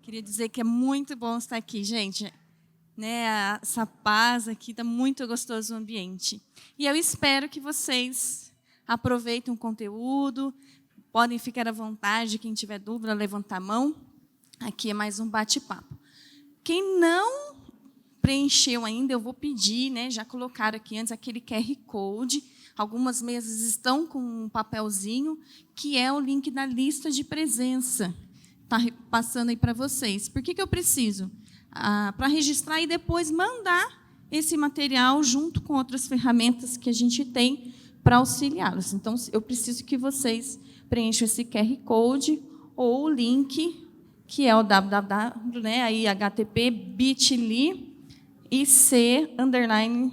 Queria dizer que é muito bom estar aqui, gente. Né, essa paz aqui, está muito gostoso o ambiente. E eu espero que vocês aproveitem o conteúdo, podem ficar à vontade, quem tiver dúvida, levantar a mão. Aqui é mais um bate-papo. Quem não preencheu ainda, eu vou pedir, né, já colocaram aqui antes aquele QR Code, algumas mesas estão com um papelzinho, que é o link da lista de presença. Está passando aí para vocês. Por que eu preciso? Para registrar e depois mandar esse material junto com outras ferramentas que a gente tem para auxiliá-los. Então, eu preciso que vocês preencham esse QR Code ou o link, que é o www, né, aí, http://bit.ly IC_SJC.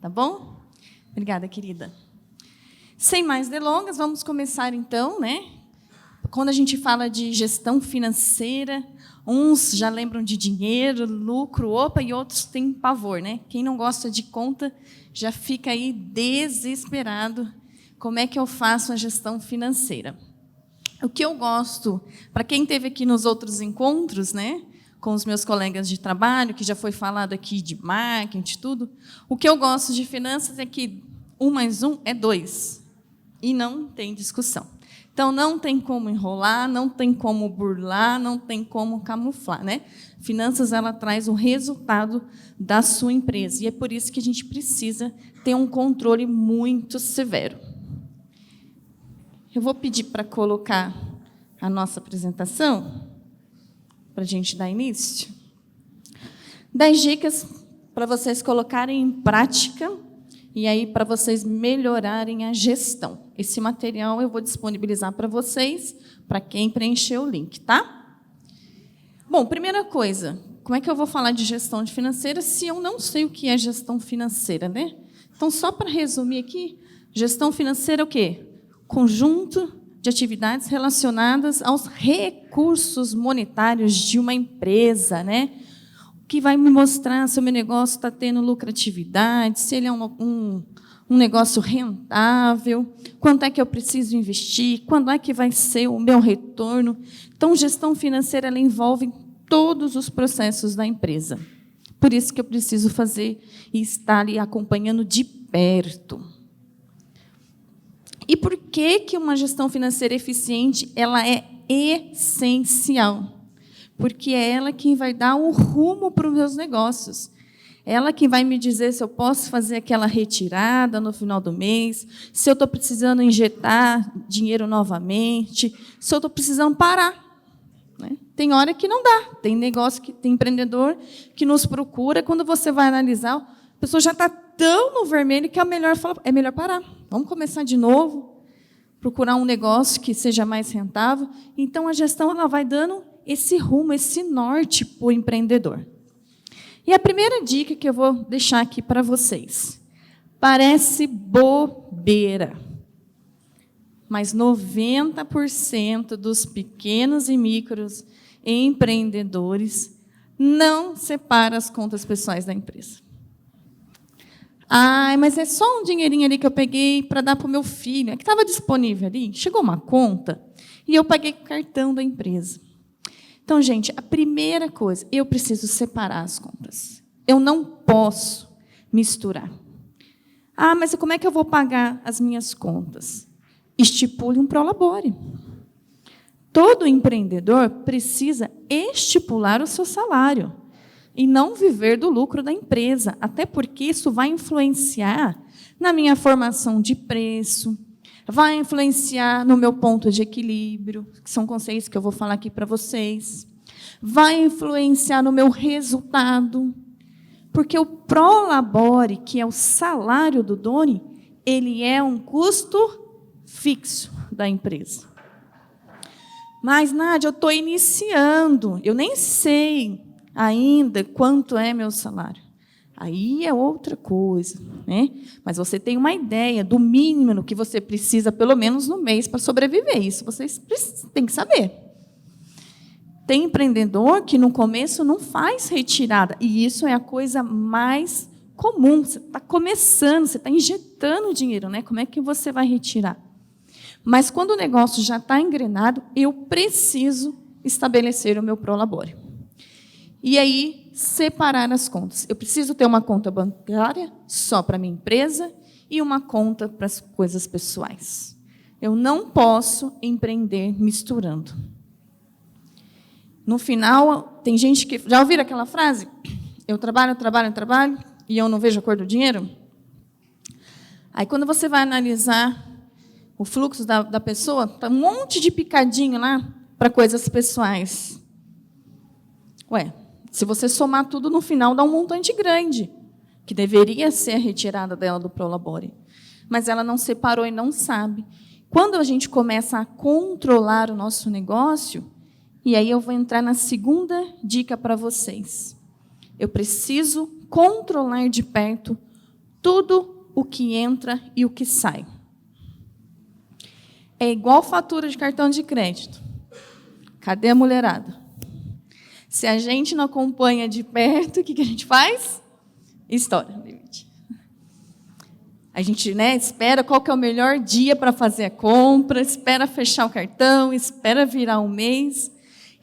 Tá bom? Obrigada, querida. Sem mais delongas, vamos começar, então, né? Quando a gente fala de gestão financeira, uns já lembram de dinheiro, lucro, opa, e outros têm pavor, né? Quem não gosta de conta já fica aí desesperado. Como é que eu faço a gestão financeira? O que eu gosto, para quem esteve aqui nos outros encontros, né, com os meus colegas de trabalho, que já foi falado aqui de marketing, tudo, o que eu gosto de finanças é que 1 mais 1 é 2, e não tem discussão. Então, não tem como enrolar, não tem como burlar, não tem como camuflar, né? Finanças, ela traz o resultado da sua empresa, e é por isso que a gente precisa ter um controle muito severo. Eu vou pedir para colocar a nossa apresentação, para a gente dar início. 10 dicas para vocês colocarem em prática e aí para vocês melhorarem a gestão. Esse material eu vou disponibilizar para vocês, para quem preencheu o link, tá? Bom, primeira coisa, como é que eu vou falar de gestão financeira se eu não sei o que é gestão financeira, né? Então, só para resumir aqui, gestão financeira é o quê? Conjunto de atividades relacionadas aos recursos monetários de uma empresa, né? Que vai me mostrar se o meu negócio está tendo lucratividade, se ele é um negócio rentável, quanto é que eu preciso investir, quando é que vai ser o meu retorno. Então, gestão financeira ela envolve todos os processos da empresa. Por isso que eu preciso fazer e estar ali acompanhando de perto. E por que uma gestão financeira eficiente ela é essencial? Porque é ela quem vai dar o rumo para os meus negócios. Ela que vai me dizer se eu posso fazer aquela retirada no final do mês, se eu estou precisando injetar dinheiro novamente, se eu estou precisando parar. Né? Tem hora que não dá. Tem negócio, tem empreendedor que nos procura, quando você vai analisar, a pessoa já está tão no vermelho que é melhor parar. Vamos começar de novo, procurar um negócio que seja mais rentável. Então, a gestão ela vai dando esse rumo, esse norte para o empreendedor. E a primeira dica que eu vou deixar aqui para vocês. Parece bobeira, mas 90% dos pequenos e micros empreendedores não separam as contas pessoais da empresa. Ah, mas é só um dinheirinho ali que eu peguei para dar para o meu filho. É que estava disponível ali, chegou uma conta, e eu paguei com o cartão da empresa. Então, gente, a primeira coisa, eu preciso separar as contas. Eu não posso misturar. Ah, mas como é que eu vou pagar as minhas contas? Estipule um prolabore. Todo empreendedor precisa estipular o seu salário e não viver do lucro da empresa, até porque isso vai influenciar na minha formação de preço, vai influenciar no meu ponto de equilíbrio, que são conceitos que eu vou falar aqui para vocês. Vai influenciar no meu resultado, porque o prolabore, que é o salário do dono, ele é um custo fixo da empresa. Mas, Nádia, eu estou iniciando, eu nem sei ainda quanto é meu salário. Aí é outra coisa, né? Mas você tem uma ideia do mínimo que você precisa, pelo menos no mês, para sobreviver. Isso vocês têm que saber. Tem empreendedor que, no começo, não faz retirada. E isso é a coisa mais comum. Você está começando, você está injetando dinheiro, né? Como é que você vai retirar? Mas, quando o negócio já está engrenado, eu preciso estabelecer o meu Prolabore. E aí, separar as contas. Eu preciso ter uma conta bancária só para a minha empresa e uma conta para as coisas pessoais. Eu não posso empreender misturando. No final, tem gente que... Já ouviram aquela frase? Eu trabalho e eu não vejo a cor do dinheiro? Aí, quando você vai analisar o fluxo da pessoa, está um monte de picadinho lá para coisas pessoais. Ué, se você somar tudo, no final dá um montante grande, que deveria ser a retirada dela do Prolabore. Mas ela não separou e não sabe. Quando a gente começa a controlar o nosso negócio, e aí eu vou entrar na segunda dica para vocês. Eu preciso controlar de perto tudo o que entra e o que sai. É igual fatura de cartão de crédito. Cadê a mulherada? Se a gente não acompanha de perto, o que a gente faz? Estoura. A gente, espera qual que é o melhor dia para fazer a compra, espera fechar o cartão, espera virar um mês.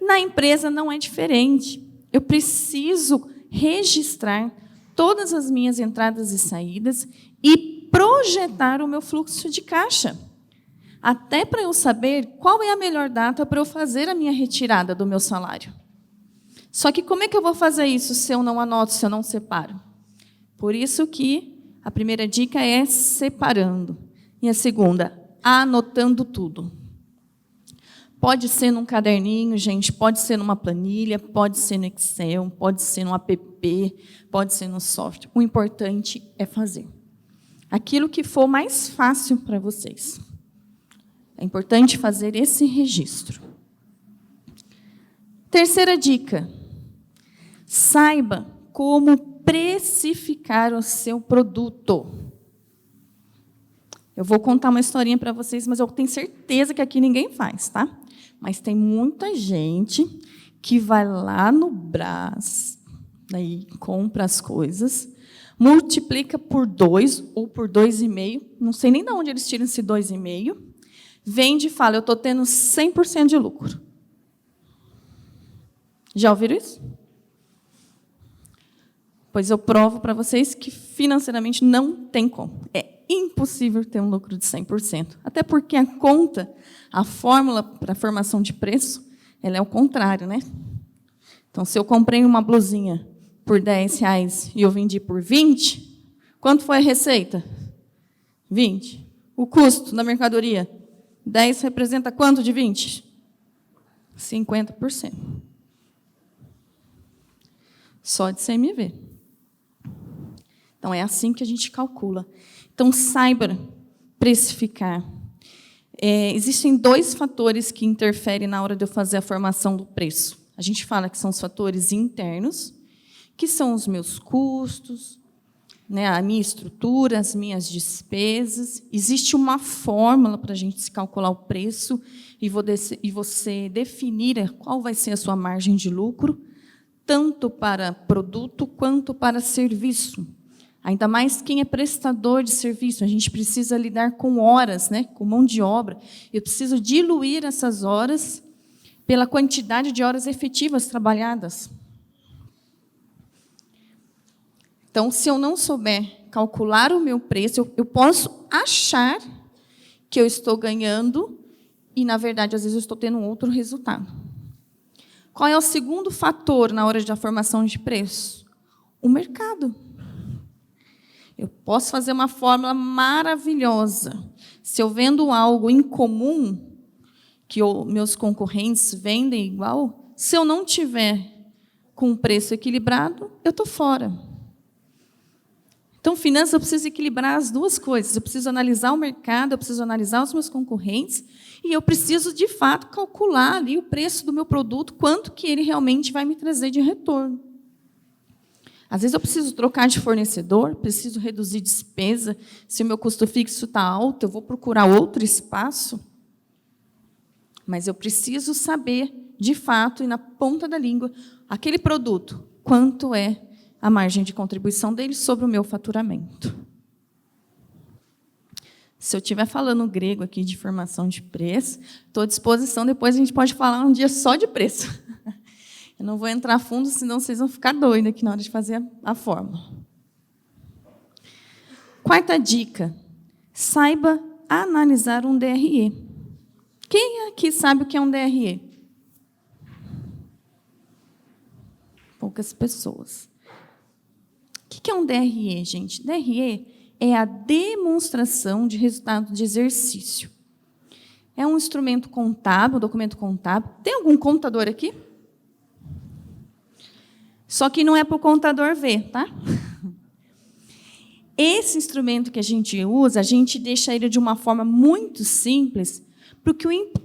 Na empresa não é diferente. Eu preciso registrar todas as minhas entradas e saídas e projetar o meu fluxo de caixa. Até para eu saber qual é a melhor data para eu fazer a minha retirada do meu salário. Só que como é que eu vou fazer isso se eu não anoto, se eu não separo? Por isso que a primeira dica é separando. E a segunda, anotando tudo. Pode ser num caderninho, gente, pode ser numa planilha, pode ser no Excel, pode ser no app, pode ser no software. O importante é fazer. Aquilo que for mais fácil para vocês. É importante fazer esse registro. Terceira dica. Saiba como precificar o seu produto. Eu vou contar uma historinha para vocês, mas eu tenho certeza que aqui ninguém faz, tá? Mas tem muita gente que vai lá no Brás, daí compra as coisas, multiplica por 2 ou por 2,5, não sei nem de onde eles tiram esse 2,5, vende e fala, eu estou tendo 100% de lucro. Já ouviram isso? Pois eu provo para vocês que financeiramente não tem como. É impossível ter um lucro de 100%. Até porque a conta, a fórmula para a formação de preço, ela é o contrário, né? Então, se eu comprei uma blusinha por R$10 e eu vendi por 20, quanto foi a receita? 20. O custo da mercadoria? 10 representa quanto de 20? 50%. Só de CMV. Então, é assim que a gente calcula. Então, saiba precificar. Existem 2 fatores que interferem na hora de eu fazer a formação do preço. A gente fala que são os fatores internos, que são os meus custos, a minha estrutura, as minhas despesas. Existe uma fórmula para a gente se calcular o preço e você definir qual vai ser a sua margem de lucro, tanto para produto quanto para serviço. Ainda mais quem é prestador de serviço, a gente precisa lidar com horas, com mão de obra. Eu preciso diluir essas horas pela quantidade de horas efetivas trabalhadas. Então, se eu não souber calcular o meu preço, eu posso achar que eu estou ganhando e, na verdade, às vezes eu estou tendo um outro resultado. Qual é o segundo fator na hora da formação de preço? O mercado. Eu posso fazer uma fórmula maravilhosa. Se eu vendo algo incomum, que meus concorrentes vendem igual, se eu não tiver com o preço equilibrado, eu estou fora. Então, finanças, eu preciso equilibrar as 2 coisas. Eu preciso analisar o mercado, eu preciso analisar os meus concorrentes, e eu preciso, de fato, calcular ali o preço do meu produto, quanto que ele realmente vai me trazer de retorno. Às vezes eu preciso trocar de fornecedor, preciso reduzir despesa. Se o meu custo fixo está alto, eu vou procurar outro espaço. Mas eu preciso saber, de fato, e na ponta da língua, aquele produto, quanto é a margem de contribuição dele sobre o meu faturamento. Se eu estiver falando grego aqui de formação de preço, estou à disposição, depois a gente pode falar um dia só de preço. Eu não vou entrar a fundo, senão vocês vão ficar doidos aqui na hora de fazer a fórmula. Quarta dica, saiba analisar um DRE. Quem aqui sabe o que é um DRE? Poucas pessoas. O que é um DRE, gente? DRE é a demonstração de resultado de exercício. É um instrumento contábil, um documento contábil. Tem algum contador aqui? Só que não é para o contador ver, tá? Esse instrumento que a gente usa, a gente deixa ele de uma forma muito simples,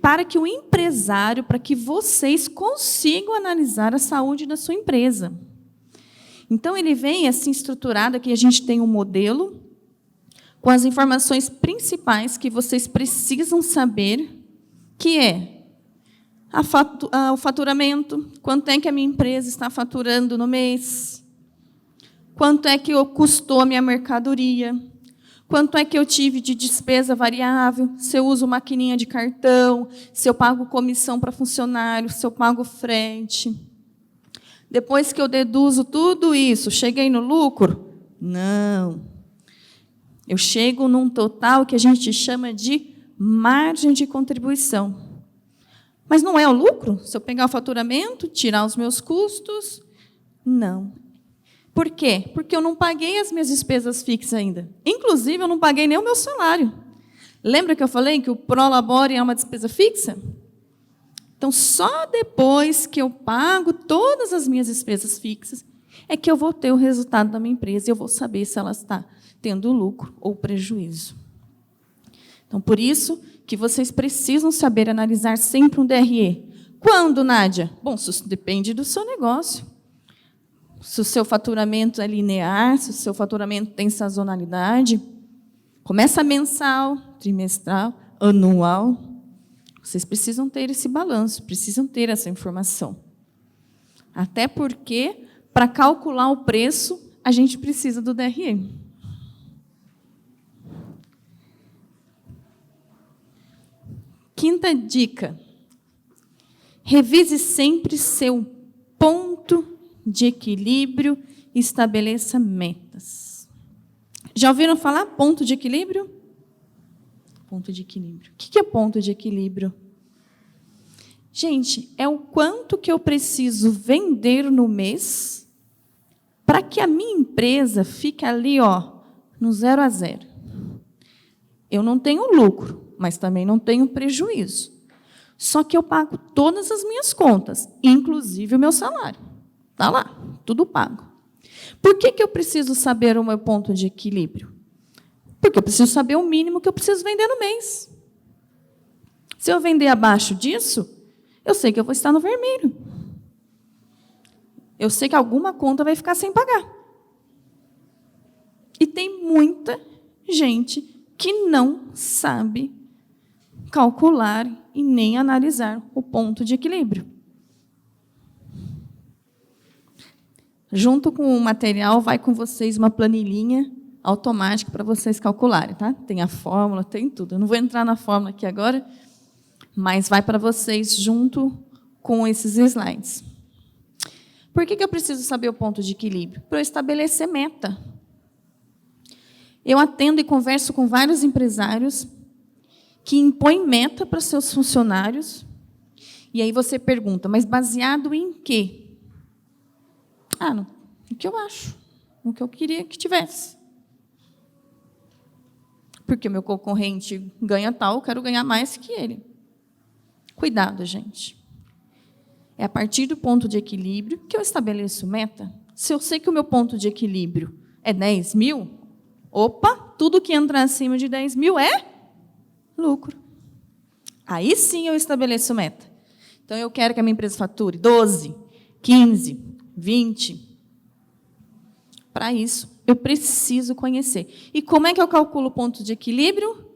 para que o empresário, para que vocês consigam analisar a saúde da sua empresa. Então, ele vem assim estruturado, aqui a gente tem um modelo, com as informações principais que vocês precisam saber, que é o faturamento, quanto é que a minha empresa está faturando no mês, quanto é que custou a minha mercadoria, quanto é que eu tive de despesa variável, se eu uso maquininha de cartão, se eu pago comissão para funcionário, se eu pago frete. Depois que eu deduzo tudo isso, cheguei no lucro? Não. Eu chego num total que a gente chama de margem de contribuição. Mas não é o lucro? Se eu pegar o faturamento, tirar os meus custos? Não. Por quê? Porque eu não paguei as minhas despesas fixas ainda. Inclusive, eu não paguei nem o meu salário. Lembra que eu falei que o Prolabore é uma despesa fixa? Então, só depois que eu pago todas as minhas despesas fixas é que eu vou ter o resultado da minha empresa e eu vou saber se ela está tendo lucro ou prejuízo. Então, por isso que vocês precisam saber analisar sempre um DRE. Quando, Nádia? Bom, isso depende do seu negócio. Se o seu faturamento é linear, se o seu faturamento tem sazonalidade, começa mensal, trimestral, anual. Vocês precisam ter esse balanço, precisam ter essa informação. Até porque, para calcular o preço, a gente precisa do DRE. Quinta dica. Revise sempre seu ponto de equilíbrio e estabeleça metas. Já ouviram falar ponto de equilíbrio? Ponto de equilíbrio. O que é ponto de equilíbrio? Gente, é o quanto que eu preciso vender no mês para que a minha empresa fique ali, no 0 a 0. Eu não tenho lucro, mas também não tenho prejuízo. Só que eu pago todas as minhas contas, inclusive o meu salário. Está lá, tudo pago. Por que eu preciso saber o meu ponto de equilíbrio? Porque eu preciso saber o mínimo que eu preciso vender no mês. Se eu vender abaixo disso, eu sei que eu vou estar no vermelho. Eu sei que alguma conta vai ficar sem pagar. E tem muita gente que não sabe calcular e nem analisar o ponto de equilíbrio. Junto com o material, vai com vocês uma planilhinha automática para vocês calcularem, tá? Tem a fórmula, tem tudo. Eu não vou entrar na fórmula aqui agora, mas vai para vocês junto com esses slides. Por que eu preciso saber o ponto de equilíbrio? Para eu estabelecer meta. Eu atendo e converso com vários empresários que impõem meta para seus funcionários, e aí você pergunta, mas baseado em quê? No que eu acho, no que eu queria que tivesse. Porque o meu concorrente ganha tal, eu quero ganhar mais que ele. Cuidado, gente. É a partir do ponto de equilíbrio que eu estabeleço meta. Se eu sei que o meu ponto de equilíbrio é 10 mil, opa, tudo que entrar acima de 10 mil é lucro. Aí sim eu estabeleço meta. Então, eu quero que a minha empresa fature 12, 15, 20. Para isso, eu preciso conhecer. E como é que eu calculo o ponto de equilíbrio?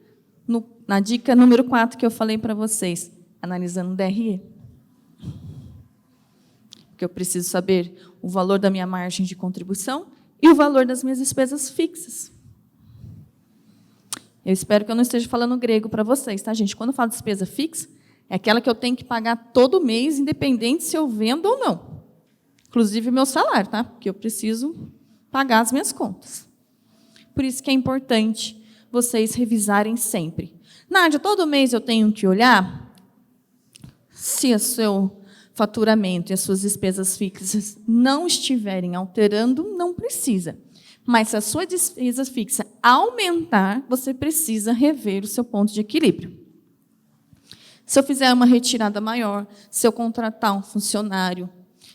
Na dica número 4 que eu falei para vocês, analisando o DRE. Porque eu preciso saber o valor da minha margem de contribuição e o valor das minhas despesas fixas. Eu espero que eu não esteja falando grego para vocês, tá, gente? Quando eu falo despesa fixa, é aquela que eu tenho que pagar todo mês, independente se eu vendo ou não. Inclusive o meu salário, tá? Porque eu preciso pagar as minhas contas. Por isso que é importante vocês revisarem sempre. Nádia, todo mês eu tenho que olhar se o seu faturamento e as suas despesas fixas não estiverem alterando, não precisa. Mas se a sua despesa fixa aumentar, você precisa rever o seu ponto de equilíbrio. Se eu fizer uma retirada maior, se eu contratar um funcionário,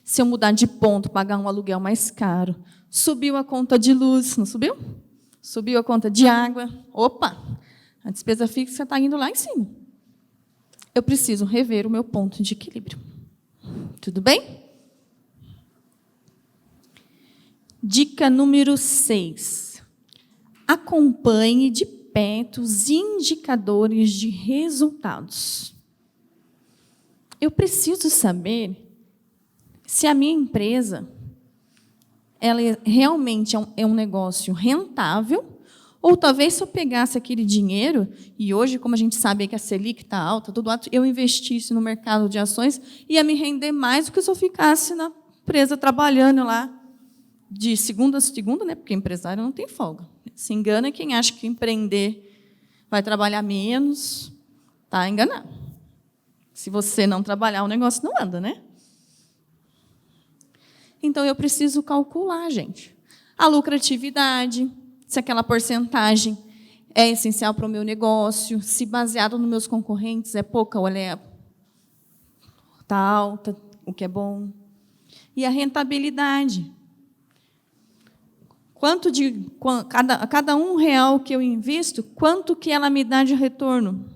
se eu mudar de ponto, pagar um aluguel mais caro, subiu a conta de luz, não subiu? Subiu a conta de água. Opa, a despesa fixa está indo lá em cima. Eu preciso rever o meu ponto de equilíbrio. Tudo bem? Dica número 6. Acompanhe de perto os indicadores de resultados. Eu preciso saber se a minha empresa ela realmente é um negócio rentável, ou talvez se eu pegasse aquele dinheiro, e hoje, como a gente sabe que a Selic está alta, tudo alto, eu investisse no mercado de ações, ia me render mais do que se eu ficasse na empresa trabalhando lá, de segunda a segunda, né? Porque empresário não tem folga. Se engana quem acha que empreender vai trabalhar menos, está enganado. Se você não trabalhar, o negócio não anda, né? Então, eu preciso calcular, gente, a lucratividade, se aquela porcentagem é essencial para o meu negócio, se baseado nos meus concorrentes é pouca ou ela está alta, o que é bom. E a rentabilidade. Quanto de cada R$1 que eu invisto, quanto que ela me dá de retorno?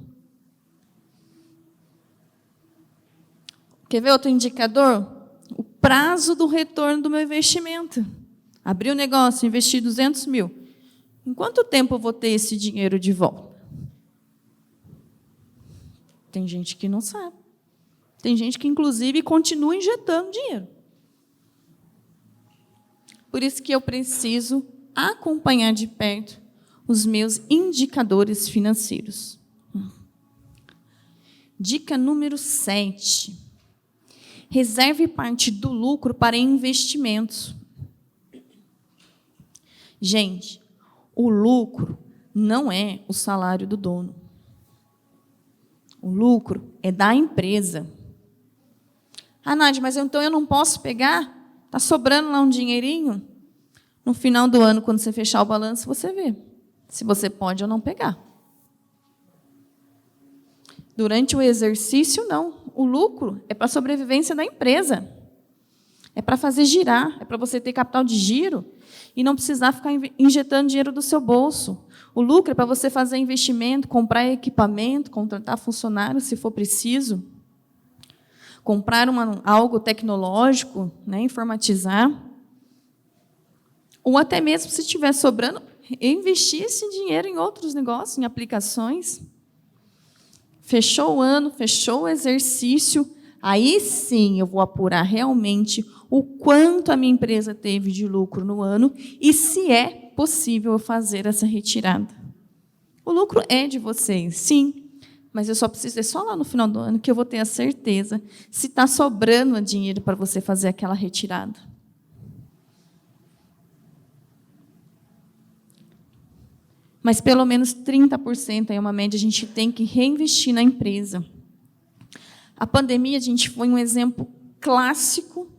Quer ver outro indicador? O prazo do retorno do meu investimento. Abri o negócio, investi 200 mil. Em quanto tempo eu vou ter esse dinheiro de volta? Tem gente que não sabe. Tem gente que, inclusive, continua injetando dinheiro. Por isso que eu preciso acompanhar de perto os meus indicadores financeiros. Dica número 7. Reserve parte do lucro para investimentos. Gente, o lucro não é o salário do dono. O lucro é da empresa. Ah, Nádia, mas então eu não posso pegar? Está sobrando lá um dinheirinho? No final do ano, quando você fechar o balanço, você vê se você pode ou não pegar. Durante o exercício, não. O lucro é para a sobrevivência da empresa. É para fazer girar, é para você ter capital de giro e não precisar ficar injetando dinheiro do seu bolso. O lucro é para você fazer investimento, comprar equipamento, contratar funcionários, se for preciso, comprar algo tecnológico, né, informatizar, ou até mesmo, se estiver sobrando, investir esse dinheiro em outros negócios, em aplicações. Fechou o ano, fechou o exercício, aí sim eu vou apurar realmente o quanto a minha empresa teve de lucro no ano e se é possível eu fazer essa retirada. O lucro é de vocês, sim, mas eu só preciso, é só lá no final do ano que eu vou ter a certeza se está sobrando dinheiro para você fazer aquela retirada. Mas pelo menos 30% é uma média, a gente tem que reinvestir na empresa. A pandemia, a gente foi um exemplo clássico,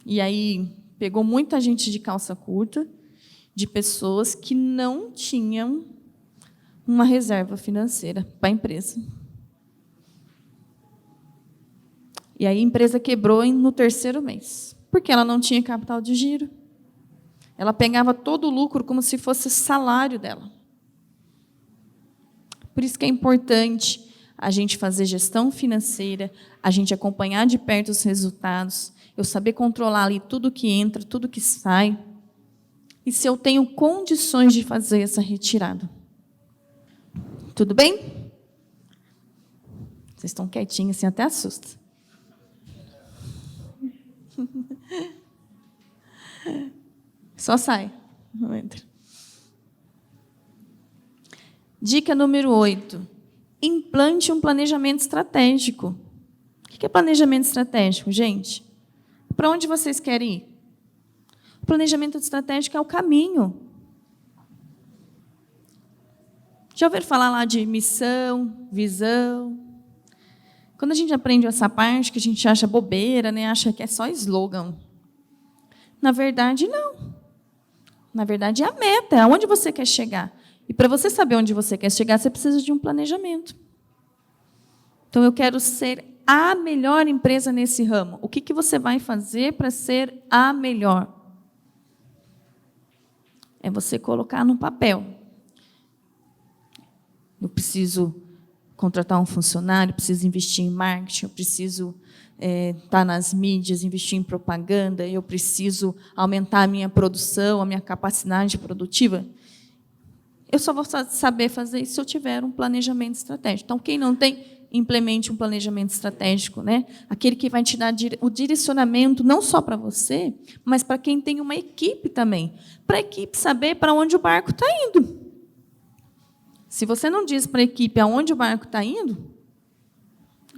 e aí pegou muita gente de calça curta, de pessoas que não tinham uma reserva financeira para a empresa. E aí a empresa quebrou no 3º mês, porque ela não tinha capital de giro. Ela pegava todo o lucro como se fosse salário dela. Por isso que é importante a gente fazer gestão financeira, a gente acompanhar de perto os resultados, eu saber controlar ali tudo que entra, tudo que sai, e se eu tenho condições de fazer essa retirada. Tudo bem? Vocês estão quietinhos, assim, até assusta. Só sai, não entra. Dica número 8. Implante um planejamento estratégico. O que é planejamento estratégico, gente? Para onde vocês querem ir? O planejamento estratégico é o caminho. Já ouviram falar lá de missão, visão? Quando a gente aprende essa parte, que a gente acha bobeira, né? Acha que é só slogan. Na verdade, não. Na verdade, é a meta, é aonde você quer chegar. E para você saber onde você quer chegar, você precisa de um planejamento. Então, eu quero ser a melhor empresa nesse ramo. O que você vai fazer para ser a melhor? É você colocar no papel. Eu preciso contratar um funcionário, preciso investir em marketing, eu preciso estar nas mídias, investir em propaganda, eu preciso aumentar a minha produção, a minha capacidade produtiva. Eu só vou saber fazer isso se eu tiver um planejamento estratégico. Então, quem não tem, implemente um planejamento estratégico, né? Aquele que vai te dar o direcionamento não só para você, mas para quem tem uma equipe também, para a equipe saber para onde o barco está indo. Se você não diz para a equipe aonde o barco está indo,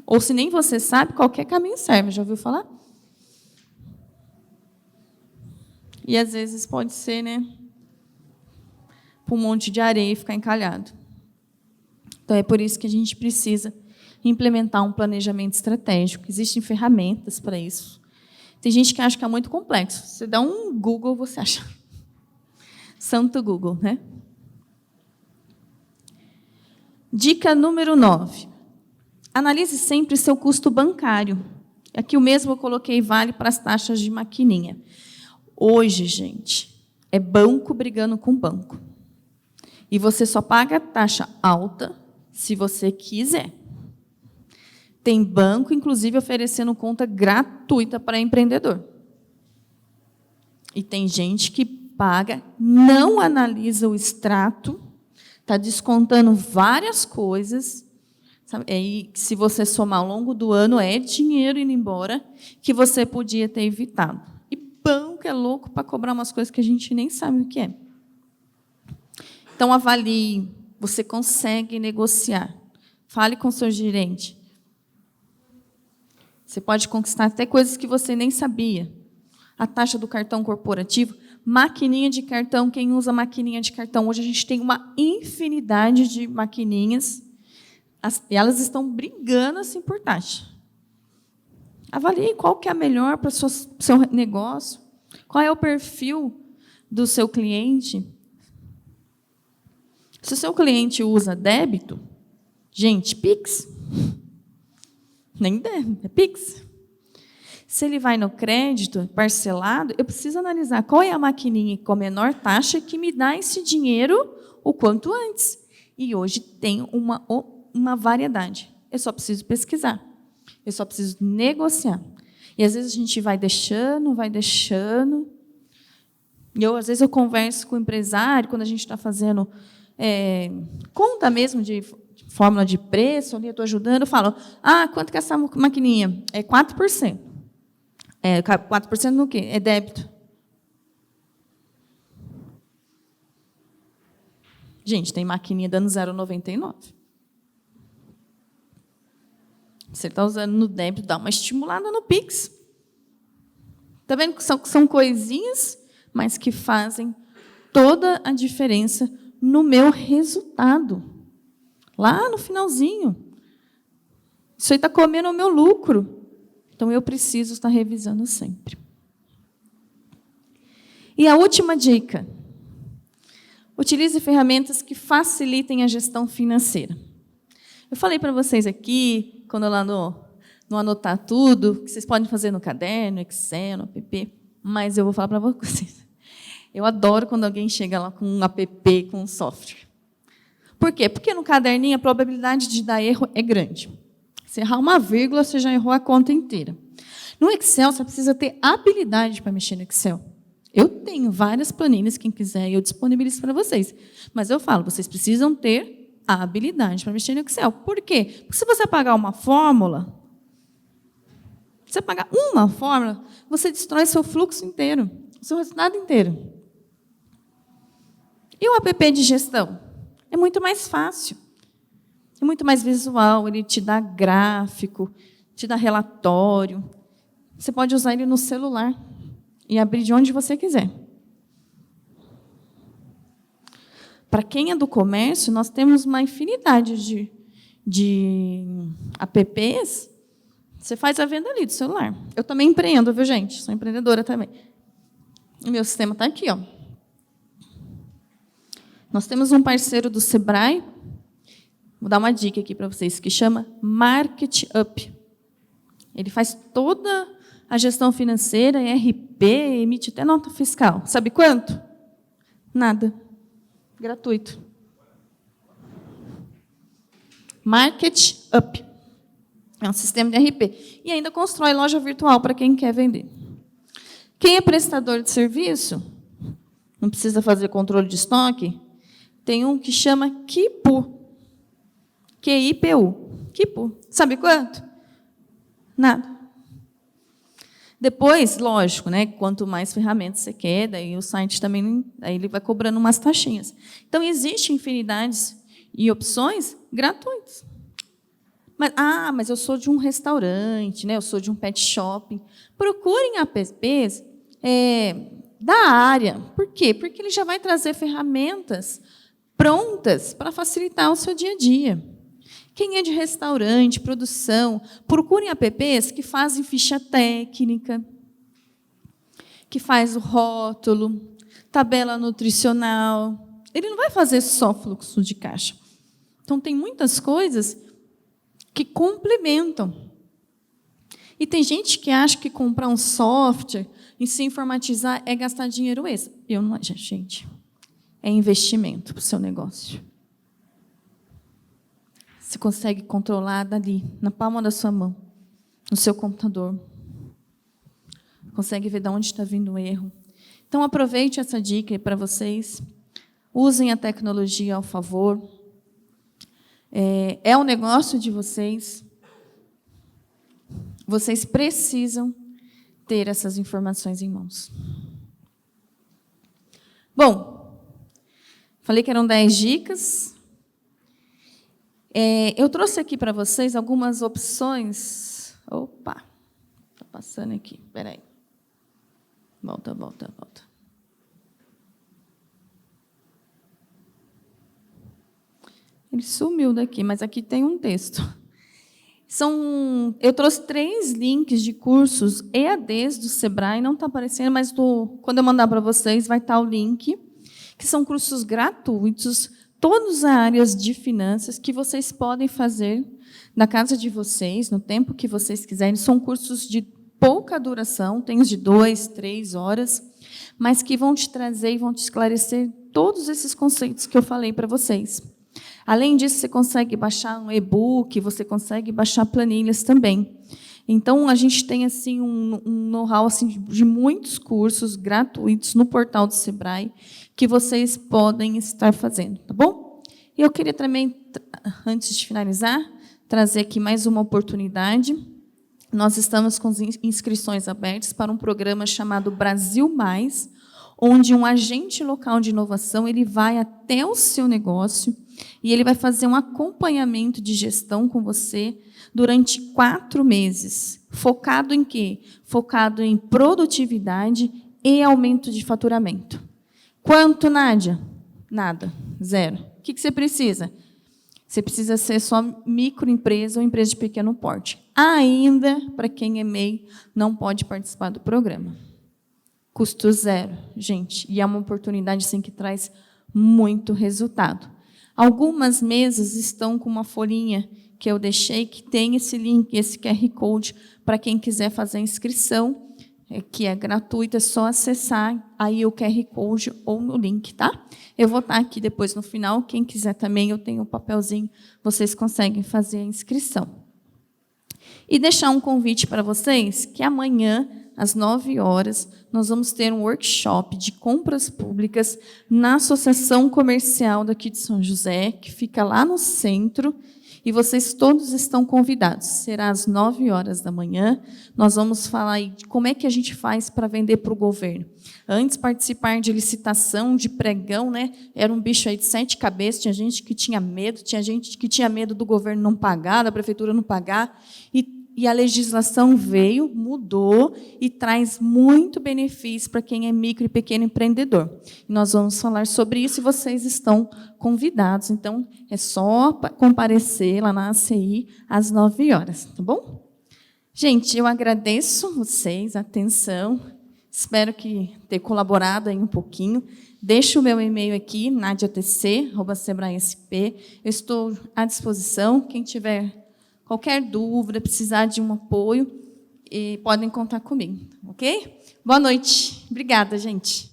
ou se nem você sabe, qualquer caminho serve. Já ouviu falar? E, às vezes, pode ser, né, para um monte de areia e ficar encalhado. Então, é por isso que a gente precisa implementar um planejamento estratégico. Existem ferramentas para isso. Tem gente que acha que é muito complexo. Você dá um Google, você acha. Santo Google, né? Dica número 9. Analise sempre seu custo bancário. Aqui o mesmo eu coloquei vale para as taxas de maquininha. Hoje, gente, é banco brigando com banco. E você só paga taxa alta se você quiser. Tem banco, inclusive, oferecendo conta gratuita para empreendedor. E tem gente que paga, não analisa o extrato, está descontando várias coisas. Sabe? E se você somar ao longo do ano, é dinheiro indo embora que você podia ter evitado. E banco é louco para cobrar umas coisas que a gente nem sabe o que é. Então, avalie, você consegue negociar. Fale com o seu gerente. Você pode conquistar até coisas que você nem sabia. A taxa do cartão corporativo, maquininha de cartão, quem usa maquininha de cartão? Hoje a gente tem uma infinidade de maquininhas, e elas estão brigando assim por taxa. Avalie qual que é a melhor para o seu negócio, qual é o perfil do seu cliente. Se o seu cliente usa débito, gente, Pix, nem débito, é Pix. Se ele vai no crédito parcelado, eu preciso analisar qual é a maquininha com a menor taxa que me dá esse dinheiro o quanto antes. E hoje tem uma variedade. Eu só preciso pesquisar. Eu só preciso negociar. E, às vezes, a gente vai deixando. E às vezes, eu converso com o empresário, quando a gente está fazendo conta mesmo de fórmula de preço, ali eu estou ajudando, eu falo, quanto que é essa maquininha? É 4%. 4% no quê? É débito. Gente, tem maquininha dando 0,99. Você está usando no débito, dá uma estimulada no Pix. Está vendo que são coisinhas, mas que fazem toda a diferença no meu resultado. Lá no finalzinho. Isso aí está comendo o meu lucro. Então, eu preciso estar revisando sempre. E a última dica. Utilize ferramentas que facilitem a gestão financeira. Eu falei para vocês aqui, quando lá no anotar tudo, que vocês podem fazer no caderno, Excel, no app, mas eu vou falar para vocês. Eu adoro quando alguém chega lá com um app, com um software. Por quê? Porque no caderninho a probabilidade de dar erro é grande. Se errar uma vírgula, você já errou a conta inteira. No Excel, você precisa ter habilidade para mexer no Excel. Eu tenho várias planilhas, quem quiser, eu disponibilizo para vocês. Mas eu falo, vocês precisam ter a habilidade para mexer no Excel. Por quê? Porque se você apagar uma fórmula, você destrói seu fluxo inteiro, o seu resultado inteiro. E o app de gestão? É muito mais fácil. É muito mais visual, ele te dá gráfico, te dá relatório. Você pode usar ele no celular e abrir de onde você quiser. Para quem é do comércio, nós temos uma infinidade de apps. Você faz a venda ali do celular. Eu também empreendo, viu, gente? Sou empreendedora também. O meu sistema está aqui, ó. Nós temos um parceiro do Sebrae, vou dar uma dica aqui para vocês, que chama Market Up. Ele faz toda a gestão financeira, RP, emite até nota fiscal. Sabe quanto? Nada. Gratuito. Market Up. É um sistema de RP. E ainda constrói loja virtual para quem quer vender. Quem é prestador de serviço, não precisa fazer controle de estoque, tem um que chama Quipu. Q-I-P-U. Quipu. Sabe quanto? Nada. Depois, lógico, né, quanto mais ferramentas você quer, daí o site também, aí ele vai cobrando umas taxinhas. Então, existem infinidades e opções gratuitas. Mas eu sou de um restaurante, né, eu sou de um pet shopping. Procurem apps da área. Por quê? Porque ele já vai trazer ferramentas prontas para facilitar o seu dia a dia. Quem é de restaurante, produção, procurem apps que fazem ficha técnica, que faz o rótulo, tabela nutricional. Ele não vai fazer só fluxo de caixa. Então, tem muitas coisas que complementam. E tem gente que acha que comprar um software e se informatizar é gastar dinheiro extra. Eu não acho, gente. É investimento para o seu negócio. Você consegue controlar dali, na palma da sua mão, no seu computador. Consegue ver de onde está vindo o erro. Então, aproveite essa dica para vocês. Usem a tecnologia ao favor. É o negócio de vocês. Vocês precisam ter essas informações em mãos. Bom, falei que eram 10 dicas. Eu trouxe aqui para vocês algumas opções. Opa, está passando aqui. Espera aí. Volta. Ele sumiu daqui, mas aqui tem um texto. Eu trouxe 3 links de cursos EADs do Sebrae, não está aparecendo, mas quando eu mandar para vocês vai estar o link, que são cursos gratuitos, todas as áreas de finanças que vocês podem fazer na casa de vocês, no tempo que vocês quiserem. São cursos de pouca duração, tem os de 2, 3 horas, mas que vão te trazer e vão te esclarecer todos esses conceitos que eu falei para vocês. Além disso, você consegue baixar um e-book, você consegue baixar planilhas também. Então, a gente tem assim, um know-how assim, de muitos cursos gratuitos no portal do Sebrae que vocês podem estar fazendo, tá bom? E eu queria também, antes de finalizar, trazer aqui mais uma oportunidade. Nós estamos com inscrições abertas para um programa chamado Brasil Mais, onde um agente local de inovação ele vai até o seu negócio e ele vai fazer um acompanhamento de gestão com você durante 4 meses. Focado em quê? Focado em produtividade e aumento de faturamento. Quanto, Nádia? Nada, 0. O que você precisa? Você precisa ser só microempresa ou empresa de pequeno porte. Ainda, para quem é MEI, não pode participar do programa. Custo 0, gente. E é uma oportunidade assim, que traz muito resultado. Algumas mesas estão com uma folhinha que eu deixei, que tem esse link, esse QR Code, para quem quiser fazer a inscrição, que é gratuita, é só acessar aí o QR Code ou no link, tá? Eu vou estar aqui depois no final, quem quiser também, eu tenho um papelzinho, vocês conseguem fazer a inscrição. E deixar um convite para vocês, que amanhã, às 9 horas, nós vamos ter um workshop de compras públicas na Associação Comercial daqui de São José, que fica lá no centro, e vocês todos estão convidados. Será às 9h da manhã. Nós vamos falar aí de como é que a gente faz para vender para o governo. Antes, participar de licitação, de pregão, né? Era um bicho aí de 7 cabeças, tinha gente que tinha medo, tinha gente que tinha medo do governo não pagar, da prefeitura não pagar, e a legislação veio, mudou e traz muito benefício para quem é micro e pequeno empreendedor. E nós vamos falar sobre isso e vocês estão convidados. Então, é só comparecer lá na ACI às 9h, tá bom? Gente, eu agradeço vocês, a atenção. Espero que ter colaborado aí um pouquinho. Deixo o meu e-mail aqui, nadiatc@sebraesp. Eu estou à disposição. Quem tiver qualquer dúvida, precisar de um apoio, podem contar comigo, ok? Boa noite. Obrigada, gente.